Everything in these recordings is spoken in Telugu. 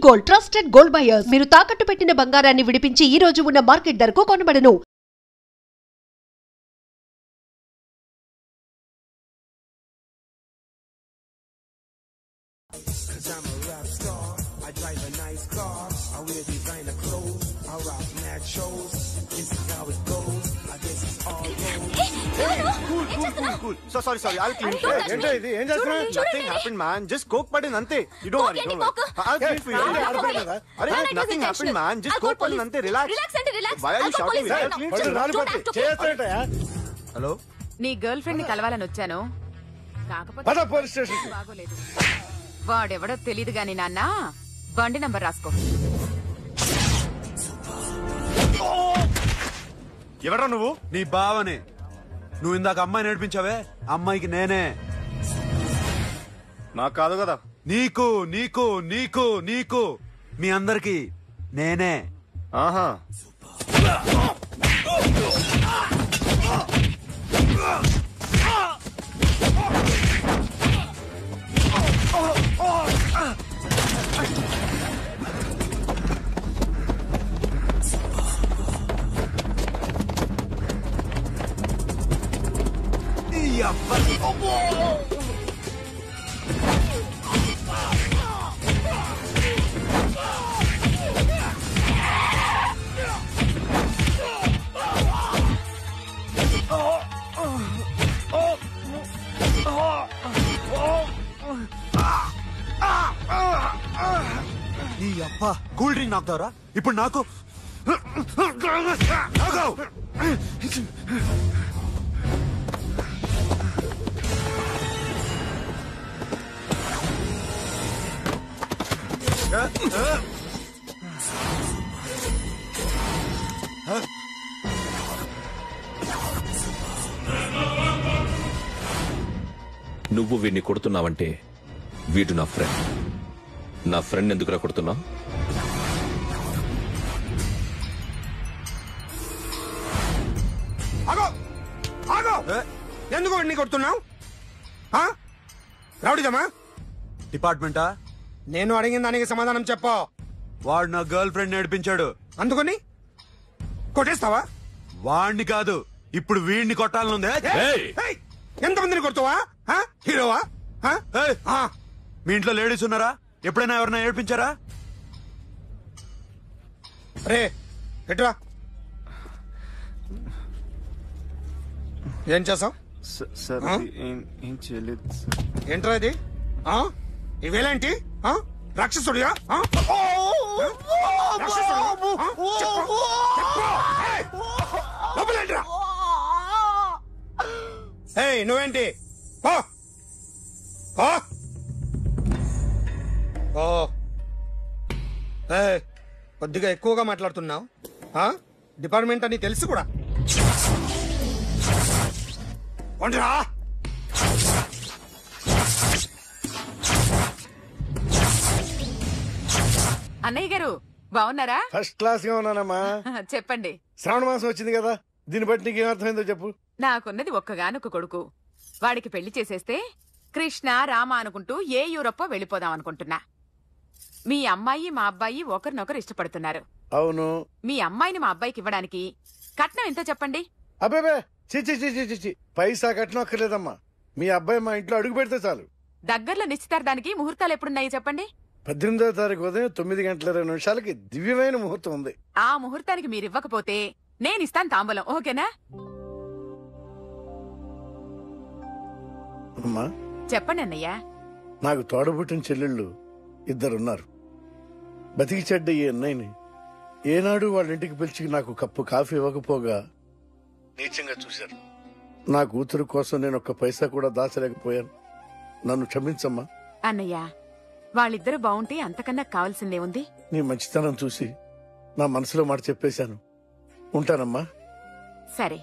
Gold, trusted gold buyers. మీరు తాకట్టు పెట్టిన బంగారాన్ని విడిపించి ఈ రోజు ఉన్న మార్కెట్ ధరకు కొనబడను. So sorry. I'll clean it. Nothing happened, man. Just coke padin ante. You don't worry. I'll clean for you. Nothing happened, man. Just coke padin ante. Relax. Why are you shouting? Hello. నీ గర్ల్ ఫ్రెండ్ ని కలవాలని వచ్చాను. కాకపోతే పోలీస్ స్టేషన్ బాగోలేదు. వాడెవడో తెలీదు గాని నాన్న, బండి నంబర్ రాసుకో. ఎవరా నువ్వు? నీ బావనే. నువ్వు ఇందాక అమ్మాయి నేర్పించావే, అమ్మాయికి నేనే. నాకు కాదు కదా. నీకు నీకు నీకు నీకు మీ అందరికి నేనే. ఆహా. నీ అబ్బా కూల్ డ్రింక్ నాకుతారా ఇప్పుడు? నాకు నువ్వు వీడిని కొడుతున్నావంటే వీడు నా ఫ్రెండ్. నా ఫ్రెండ్ ఎందుకురా కొడుతున్నావు? ఎందుకు వాడిని కొడుతున్నావు? రౌడీజమా? డిపార్ట్మెంటా? నేను అడిగిన దానికి సమాధానం చెప్పు. వాడు నా గర్ల్ ఫ్రెండ్ నేర్పించాడు. అందుకని కొట్టేస్తావా? వాడిని కాదు, ఇప్పుడు వీడిని కొట్టాలనుందే. ఎంతమందిని కొడుతావా? హీరోవా? మీ ఇంట్లో లేడీస్ ఉన్నారా? ఎప్పుడైనా ఎవరైనా ఏడ్పించారా? రే ఎట్రా, ఏం చేసావు? ఏం చేయలేదు. ఏంట్రా ఇది? ఇవేలాంటి రాక్షసుడియా? నువ్వేంటి? కొద్దిగా ఎక్కువగా మాట్లాడుతున్నావు. డిపార్ట్మెంట్ అని తెలుసు కూడా. అన్నయ్య గారు బాగున్నారా? ఫస్ట్ క్లాస్ గా ఉన్నానమ్మా. చెప్పండి. శ్రావణ మాసం వచ్చింది కదా, దీన్ని బట్టి నీకు ఏమర్థమైందో చెప్పు. నాకున్నది ఒక్కగానొక్క కొడుకు. వాడికి పెళ్లి చేసేస్తే కృష్ణ రామ అనుకుంటూ ఏ యూరప్ వెళ్ళిపోదాం అనుకుంటున్నా. మీ అమ్మాయి మా అబ్బాయి ఒకరినొకరు ఇష్టపడుతున్నారు. అవును. మీ అమ్మాయిని మా అబ్బాయికి ఇవ్వడానికి కట్నం ఎంతో చెప్పండి. అబ్బాబే చిచి పైసా కట్నం అక్కర్లేదమ్మా. మీ అబ్బాయి మా ఇంట్లో అడుగు పెడితే చాలు. దగ్గరలో నిశ్చితార్థానికి ముహూర్తాలు ఎప్పుడున్నాయి చెప్పండి. 18వ తారీఖు ఉదయం 9:20 దివ్యమైన ముహూర్తం ఉంది. ఆ ముహూర్తానికి మీరు ఇవ్వకపోతే నేనిస్తాను తాంబూలం. ఓకేనా? అమ్మా చెప్పండి అన్నయ్య. నాకు తోడబుట్టిన చెల్లెళ్ళు ఇద్దరున్నారు. బతికి చెడ్డ ఈ అన్నయ్యని ఏనాడు వాళ్ళ ఇంటికి పిలిచి నాకు కప్పు కాఫీ ఇవ్వకపోగా నీచంగా చూశారు. నా కూతురు కోసం నేను ఒక్క పైసా కూడా దాచలేకపోయాను. నన్ను క్షమించమ్మా. అన్నయ్య, వాళ్ళిద్దరూ బాగుంటే అంతకన్నా కావాల్సిందే ఉంది. నీ మంచితనం చూసి నా మనసులో మాట చెప్పేశాను. ఉంటానమ్మా. సరే.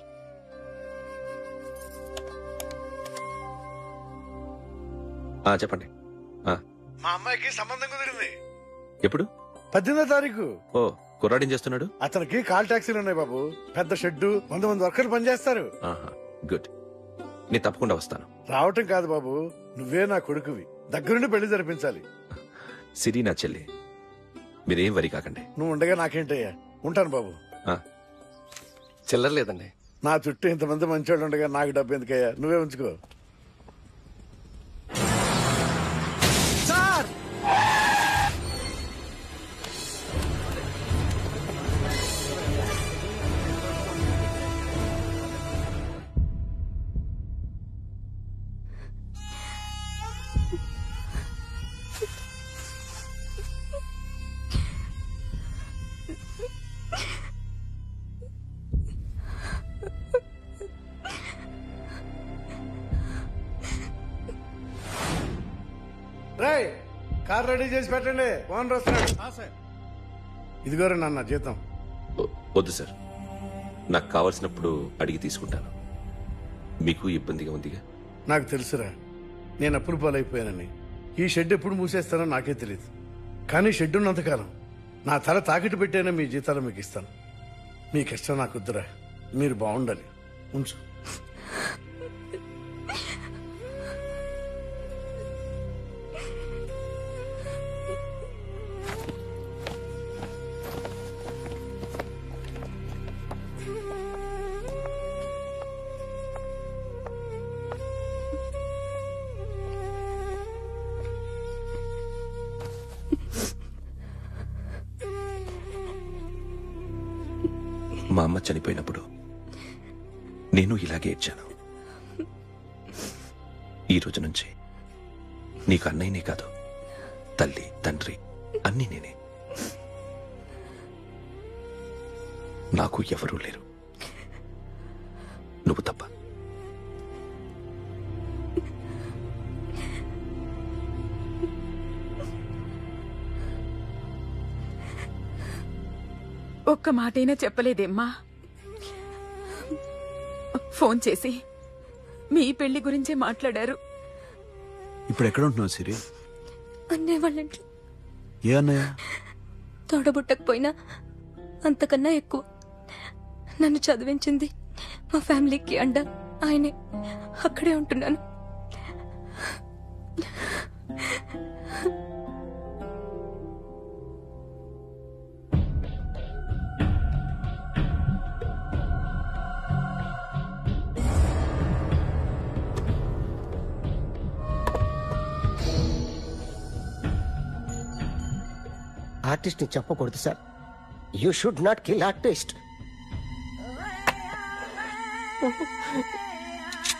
చెప్పండి. మా అమ్మాయికి సంబంధం కుదిరింది. ఎప్పుడు? 18వ తారీఖు. ఓ, కుర్రాడేం చేస్తున్నాడు? అతనికి కాల్ టాక్సీలు ఉన్నాయి బాబు. పెద్ద షెడ్డు, 100 మంది వర్కర్లు పనిచేస్తారు. గుడ్. నేను తప్పకుండా వస్తాను. రావటం కాదు బాబు, నువ్వే నా కొడుకువి. దగ్గరుండి పెళ్లి జరిపించాలి. సిరి నా చెల్లి. మీరేం వరి కాకండి. నువ్వు ఉండగా నాకేంటయ్యా, ఉంటాను బాబు. ఆ, చిల్లర లేదండి. నా చుట్టూ ఇంతమంది మంచోళ్ళు ఉండగా నాకు డబ్బు ఎందుకయ్యా, నువ్వే ఉంచుకో. సార్ రేయ్, కార్ రెడీ చేసి పెట్టండి, ఓనర్ వస్తున్నాడు. ఇదిగోరా నాన్న జీతం. వద్దు సార్, నాకు కావలసినప్పుడు అడిగి తీసుకుంటాను. మీకు ఇబ్బందిగా ఉందిగా? నాకు తెలుసురా, నేను అప్పుల పాలైపోయానని. ఈ షెడ్ ఎప్పుడు మూసేస్తానో నాకే తెలియదు. కానీ షెడ్ ఉన్నంతకాలం నా తల తాకిట్టు పెట్టైనా మీ జీతాలు మీకు ఇస్తాను. మీ కష్టం నాకు వద్దురా, మీరు బాగుండాలి. ఉంచు. మా అమ్మ చనిపోయినప్పుడు నేను ఇలాగే ఏడ్చాను. ఈ రోజు నుంచి నీకు అన్నయ్యనే కాదు, తల్లి తండ్రి అన్నీ నేనే. నాకు ఎవరూ లేరు, నువ్వు తప్ప. ఒక్క మాటైనా చెప్పలేదేమ్మా? ఫోన్ చేసి మీ పెళ్లి గురించే మాట్లాడారు. ఇప్పుడు ఎక్కడ ఉంటున్నావు సిరి? అన్నయ్య వాళ్ళ ఇంట్లో. ఏ అన్నయ్య? తోడబుట్టకపోయినా అంతకన్నా ఎక్కువ నన్ను చదివించింది మా ఫ్యామిలీకి అండ ఆయనే. అక్కడే ఉంటున్నాను. ఆర్టిస్ట్ ని చెప్పకూడదు sir. You should not kill artist.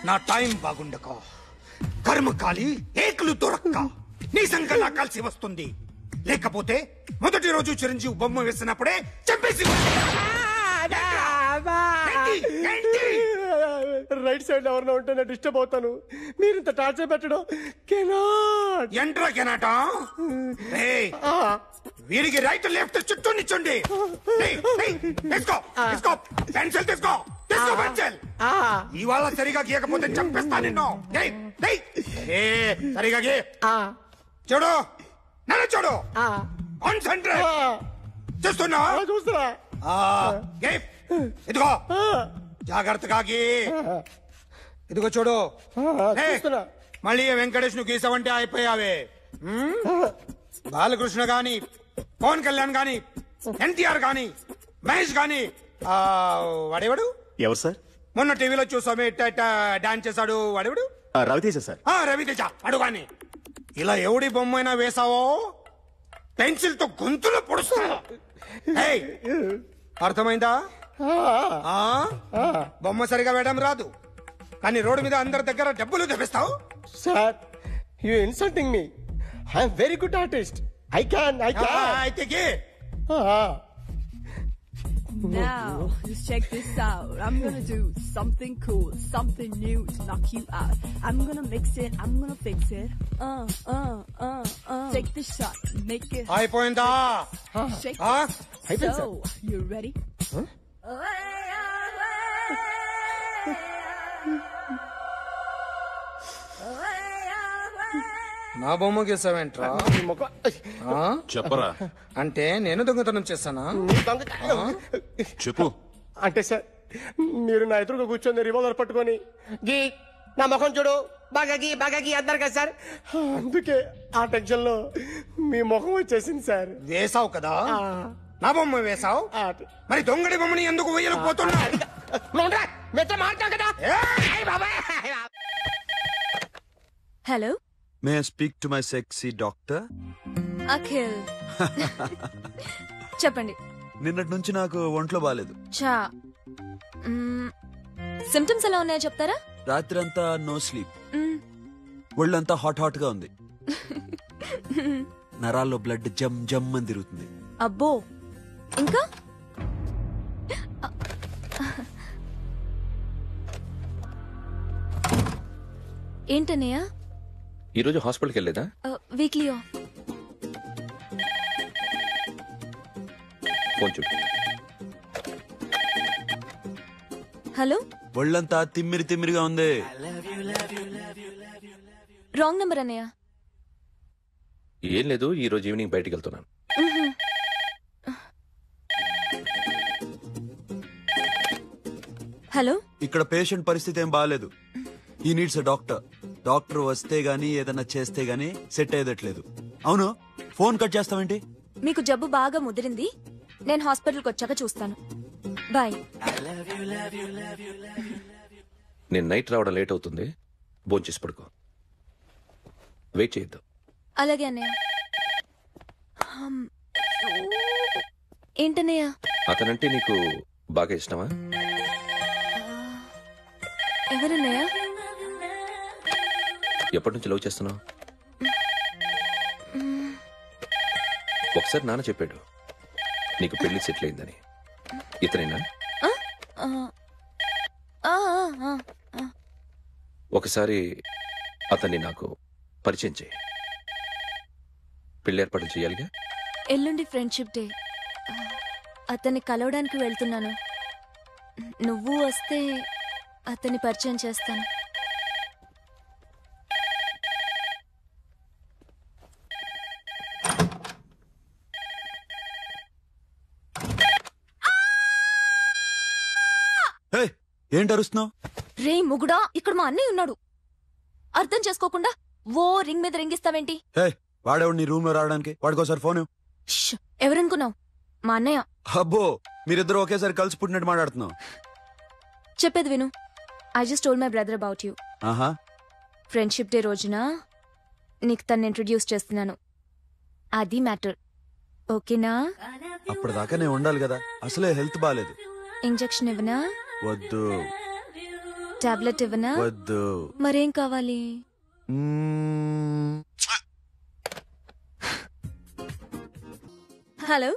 నా టైం బాగుండక కర్మకాలి ఏకులు దొరక్క నీ సంకల్లా కలిసి వస్తుంది. లేకపోతే మొదటి రోజు చిరంజీవి బొమ్మ వేసినప్పుడే చంపేసి రైట్ సైడ్ ఎవరినో ఉంటే నేను డిస్టర్బ్ అవుతాను. మీరు ఇంత టార్చర్ పెట్టడం కెనాట్. ఎంట్రా కెనాట. వీరికి రైట్ లెఫ్ట్ చుట్టూ నిచ్చండి. తీసుకో తీసుకో పెన్సిల్, తీసుకో తీసుకో పెన్సిల్. ఇవాళ సరిగా గీయకపోతే చంపేస్తా నిన్ను. సరిగా గీ. చూడు నన్ను చూడు. కాన్సంట్రేట్. చూస్తున్నా చూస్తున్నా. ఇదిగో జాగ్రత్తగా గీ. ఇదిగో చూడు. మళ్ళీ వెంకటేష్ ను గీసావంటే అయిపోయావే. బాలకృష్ణ గాని, పవన్ కళ్యాణ్ గాని, ఎన్టీఆర్ గాని, మహేష్ గాని, వాడేవాడు ఎవరు సార్? మొన్న టీవీలో చూసామే డాన్స్ చేశాడు వాడేవాడు? రవితేజ సార్. రవితేజ అడు గాని. ఇలా ఎవడి బొమ్మైనా వేసావో పెన్సిల్ తో గొంతులో పొడుస్తా. అర్థమైందా? బొమ్మ సరిగా వేయడం రాదు, కానీ రోడ్డు మీద అందరి దగ్గర డబ్బులు తెప్పిస్తావు. Sir, you insulting me. I am very good artist. I can. అయితే గీ. Now, just check this out. I'm gonna do something cool, something new to knock you out. I'm gonna mix it, I'm gonna fix it. Take the shot, make it. అయిపోయిందా? Shake it. So, you ready? నా బొమ్మ గీసావేంట్రా? చెప్పరా. అంటే నేను దొంగతనం చేస్తానా? చెప్పు. అంటే సార్, మీరు నా ఎదురుగా కూర్చొని రివాల్వర్ పట్టుకొని గీ నా ముఖం చూడు బాగాకి అన్నారు కదా సార్, అందుకే ఆ టెన్షన్ లో మీ ముఖం వచ్చేసింది సార్. వేసావు కదా, నా బొమ్మ వేసావు, మరి దొంగడి బొమ్మని ఎందుకు వేయలేకపోతున్నా? Hello, may I speak to my sexy doctor? Akhil చెప్పండి. నిన్నటి నుంచి నాకు ఒంట్లో బాలేదు. చా సిమ్టమ్స్ ఎలా ఉన్నాయో చెప్తారా? రాత్రి అంతా నో స్లీప్, ఒళ్ళంతా హాట్ గా ఉంది, నరాల్లో బ్లడ్ జమ్ జమ్ అని తిరుగుతుంది. అబ్బో, ఇంకా ఏంటన్నయ్య? ఈరోజు హాస్పిటల్కి వెళ్ళేదా? Weekly off. ఫోన్ చూడు. హలో, ఒళ్ళంతా తిమ్మిరిగా ఉంది. రాంగ్ నెంబర్ అన్నయ్య. ఏం లేదు, ఈ రోజు ఈవినింగ్ బయటికి వెళ్తున్నాను. హలో, ఇక్కడ పేషెంట్ పరిస్థితి ఏం బాగాలేదు. ఈ నీడ్స్ డాక్టర్. డాక్టర్ వస్తే గానీ ఏదైనా చేస్తే గానీ సెట్ అయ్యేదట్లేదు. అవును, ఫోన్ కట్ చేస్తావేంటి? మీకు జబ్బు బాగా ముదిరింది, నేను హాస్పిటల్కి వచ్చాక చూస్తాను. బాయ్. నేను నైట్ రావడం లేట్ అవుతుంది, భోంచేసి పడుకో. వెయిట్ చేయొద్దు. అలాగే అన్నయ్య. ఏంటన్నయ్య? అతనంటే నీకు బాగా ఇష్టమా? ఎవరన్నయ్య? ఎప్పటి నుంచి లవ్ చేస్తున్నావు? ఒకసారి నాన్న చెప్పాడు నీకు పెళ్లి సెటిల్ అయిందని. ఇతనేనా? ఒకసారి అతన్ని నాకు పరిచయం చేయి. పెళ్లి ఏర్పాటు చేయాలిగా. ఎల్లుండి ఫ్రెండ్షిప్ డే, అతన్ని కలవడానికి వెళ్తున్నాను. నువ్వు వస్తే అతన్ని పరిచయం చేస్తాను. ఏంటి అరుస్తున్నావు? రే ముగుడా, ఇక్కడ మా అన్నయ్య ఉన్నాడు. అర్థం చేసుకోకుండా ఓ రింగ్ మీద రింగిస్తావేంటి? వాడేవాడు నీ రూమ్ లో రావడానికి? వాడికోసారి ఫోన్. ఎవరనుకున్నావు? మా అన్నయ్య. అబ్బో, మీరిద్దరు ఒకేసారి కలిసి పుట్టినట్టు మాట్లాడుతున్నావు. చెప్పేది విను. I just told my brother about you. ఆహా. ఫ్రెండ్షిప్ డే రోజున నీకు తను ఇంట్రొడ్యూస్ చేస్తున్నాను. అది మ్యాటర్. ఓకేనా? అప్పటిదాకా నేను ఉండాలి కదా, అసలే హెల్త్ బాలేదు. ఇంజెక్షన్ ఇవ్వనా? వద్దు. టాబ్లెట్ ఇవ్వనా? వద్దు. మరేం కావాలి? హలో,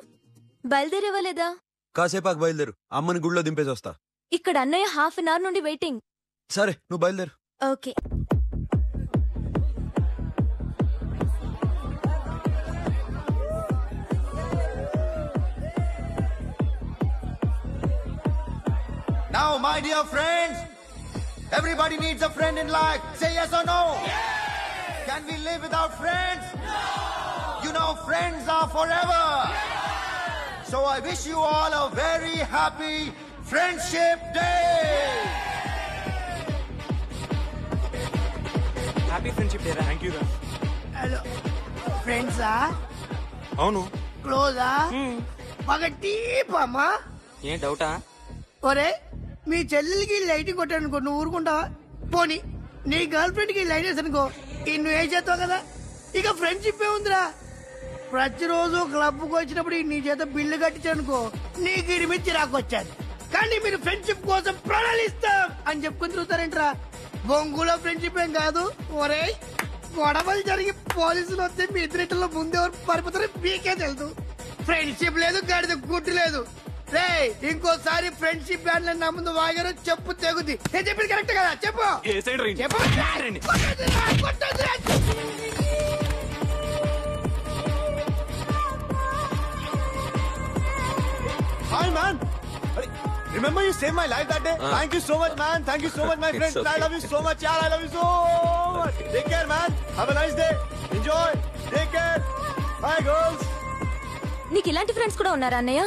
బయలుదేరేవాలేదా? కాసేపాకు బయలుదేరు, అమ్మని గుళ్ళో దింపేసి వస్తా. ఇక్కడ అన్నయ్య హాఫ్ అన్ అవర్ నుండి వెయిటింగ్. సరే, నువ్వు బయలుదేరు. Okay. Now, my dear friends, everybody needs a friend in life. Say yes or no. Can we live without friends? You know, friends are forever. So I wish you all a very happy Friendship Day. Happy friendship day. Thank you రా. హలో ఫ్రెండ్సా? అవును. క్లోజా? బాగా డీప్ అమ్మా. ఏం డౌటా? ఒరే, మీ చెల్లెలకి లైట్ కొట్టానుకో, నువ్వు ఊరుకుంటావా? పోనీ నీ గర్ల్ ఫ్రెండ్ కి లైట్ వేసానుకో, నువ్వు ఏం చేస్తావు కదా. ఇక ఫ్రెండ్షిప్ ఏ ఉందిరా. ప్రతిరోజు క్లబ్ కు వచ్చినప్పుడు నీ చేత బిల్లు కట్టించానుకో, నీకు ఇడి మీద చిరాకొచ్చాను. కానీ మీరు ఫ్రెండ్షిప్ కోసం ప్రణాళిస్తాం అని చెప్పుకుని తిరుగుతారేంట్రా? బొంగులో ఫ్రెండ్షిప్ ఏం కాదు. ఒరే, గొడవలు జరిగి పోలీసులు వస్తే మీ ఇద్దరిలో ముందెవరు పరిపోతారో మీకే తెలుసు. ఫ్రెండ్షిప్ లేదు, గాడిద గుడ్డు లేదు. రే, ఇంకోసారి ఫ్రెండ్షిప్ బ్యాండ్ నా ముందు వాగారు చెప్పు తెగుద్ది. నేను చెప్పింది కరెక్ట్ కదా? చెప్పు. Hi, man. Remember you saved my life that day? Thank you so much, man. Thank you so much, my friend. Okay. I love you so much, yaar. I love you so much. Take care, man. Have a nice day. Enjoy. Take care. Bye, girls. నీకు ఇలాంటి ఫ్రెండ్స్ కూడా ఉన్నారా అన్నయ్య?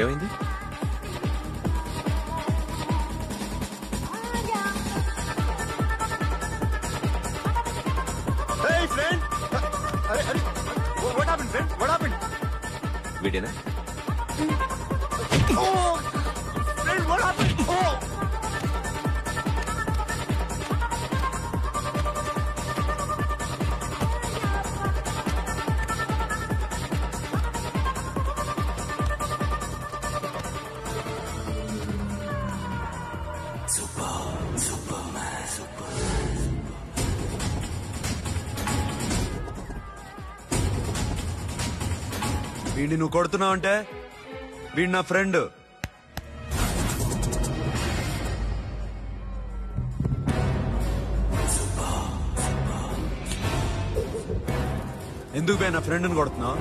ఏమైంది? Friend what happened? వీడేనా? Friend what happened? వీడిని నువ్వు కొడుతున్నావు అంటే వీడు నా ఫ్రెండ్. ఎందుకు పోయి నా ఫ్రెండ్ని కొడుతున్నావు?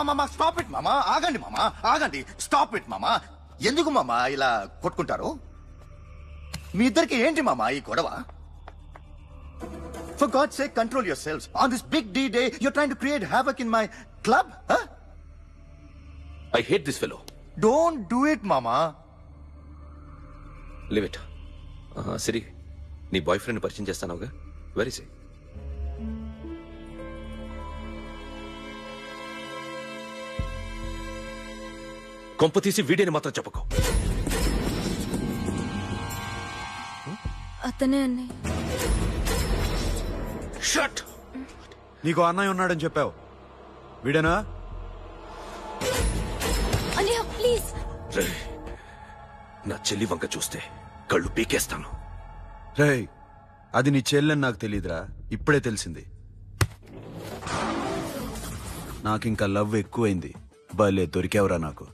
మామా స్టాప్ ఇట్ మామా. ఆగండి మామా, ఆగండి. స్టాప్ ఇట్ మామా. ఎందుకు మామా ఇలా కొట్టుకుంటారు? మీ ఇద్దరికి ఏంటి మామా ఈ గొడవ? For God's sake, control yourselves. On this big D day, you're trying to create havoc in my club? Huh? I hate this fellow. Don't do it, mama. Leave it. Siri, నీ బాయ్ ఫ్రెండ్ పరిచయం చేస్తానుగా. వెరీ సే. కొంప తీసి వీడియోని మాత్రం చెప్పకు. అతనే అన్నయ్య. షట్. నీకు అన్నయ్య ఉన్నాడని చెప్పావు, వీడేనా? అన్నయ్య ప్లీజ్. నా చెల్లి వంక చూస్తే కళ్ళు పీకేస్తాను. రేయ్, అది నీ చెల్లెని నాకు తెలియదురా, ఇప్పుడే తెలిసింది. నాకింకా లవ్ ఎక్కువైంది. భలే దొరికావురా నాకు.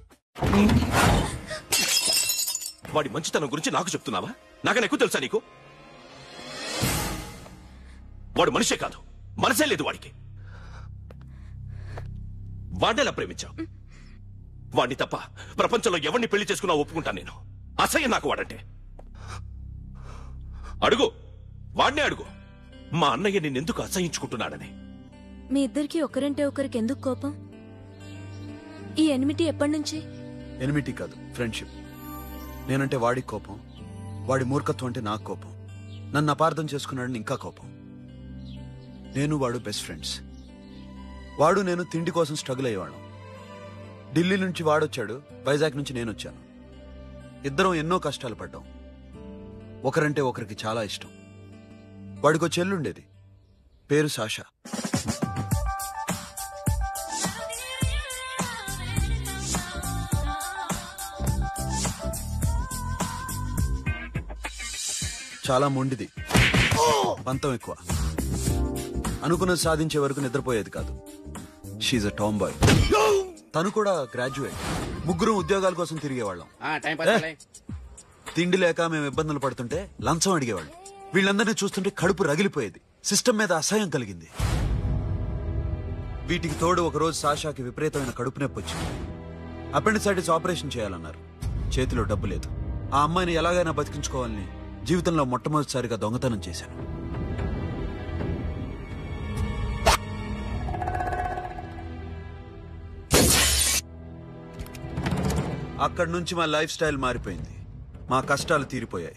వాడి మంచితనం గురించి నాకు చెప్తున్నావా? నాకన్నా ఎక్కువ తెలుసా నీకు? వాడు మనిషే కాదు, మనసే లేదు వాడికి. వాడేలా ప్రేమించావు? వాడిని తప్ప ప్రపంచంలో ఎవరిని పెళ్లి చేసుకున్నా ఒప్పుకుంటాను నేను. అసహ్యం నాకు వాడంటే. అడుగు, వాడినే అడుగు, మా అన్నయ్య నిన్నెందుకు అసహించుకుంటున్నాడని. మీ ఇద్దరికి ఒకరంటే ఒకరికి ఎందుకు కోపం? ఈ ఎనిమిటీ ఎప్పటి నుంచి? ఎనిమిటీ కాదు, ఫ్రెండ్షిప్. నేనంటే వాడికి కోపం, వాడి మూర్ఖత్వం అంటే నాకు కోపం. నన్ను అపార్థం చేసుకున్నాడని ఇంకా కోపం. నేను వాడు బెస్ట్ ఫ్రెండ్స్. వాడు నేను తిండి కోసం స్ట్రగుల్ అయ్యేవాళ్ళం. ఢిల్లీ నుంచి వాడొచ్చాడు, వైజాగ్ నుంచి నేను వచ్చాను. ఇద్దరం ఎన్నో కష్టాలు పడ్డాం. ఒకరంటే ఒకరికి చాలా ఇష్టం. వాడికో చెల్లుండేది, పేరు సాషా. చాలా మొండిది, పంతం ఎక్కువ. అనుకున్నది సాధించే వరకు నిద్రపోయేది కాదు. She's a tomboy. తను కూడా గ్రాడ్యుయేట్. ముగ్గురు ఉద్యోగాల కోసం తిరిగేవాళ్ళం. తిండి లేక మేము ఇబ్బందులు పడుతుంటే లంచం అడిగేవాళ్ళం. వీళ్ళందరినీ చూస్తుంటే కడుపు రగిలిపోయేది. సిస్టమ్ మీద అసహ్యం కలిగింది. వీటికి తోడు ఒకరోజు సాషాకి విపరీతమైన కడుపు నొప్పి వచ్చింది. అపెండిసైటిస్ ఆపరేషన్ చేయాలన్నారు. చేతిలో డబ్బు లేదు. ఆ అమ్మాయిని ఎలాగైనా బతికించుకోవాలని జీవితంలో మొట్టమొదటిసారిగా దొంగతనం చేశాను. అక్కడి నుంచి మా లైఫ్ స్టైల్ మారిపోయింది. మా కష్టాలు తీరిపోయాయి.